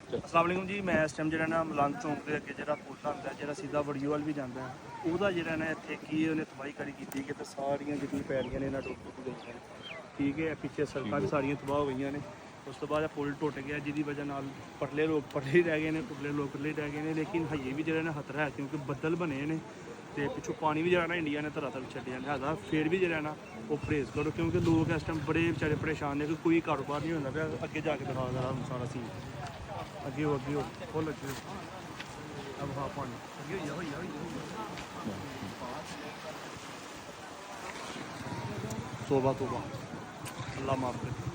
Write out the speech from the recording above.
अस्सलाम वालेकुम जी। मैं इस टाइम जो मलंग चौंक के अगे जो पुल आता है जो सीधा वड़ीवाल भी जाता है वह जो इतने की उन्हें तबाही करी की कि सारिया जितनी पैड़ियाँ ने डुब गई हैं। ठीक है, पिछे सड़क भी सारिया तबाह हो गई ने। उस तो बाद पुल टुट गया जिसकी वजह परले लोग परले रह गए हैं, उरले लोग परले रह गए हैं। लेकिन हजे भी जो खतरा है क्योंकि बदल बने ने तो पिछों पानी भी जो इंडिया ने धरातल छड्डिया लिहाजा फिर भी जो वो परहेज़ करो क्योंकि लोग इस टाइम बड़े बेचारे परेशान ने कि कोई कारोबार नहीं होता पाया। अगे जाके दिखा सारा सीन अगे हो फुल अगे अब हाँ पानी अगे हो तौबा तौबा अल्लाह माफ करे।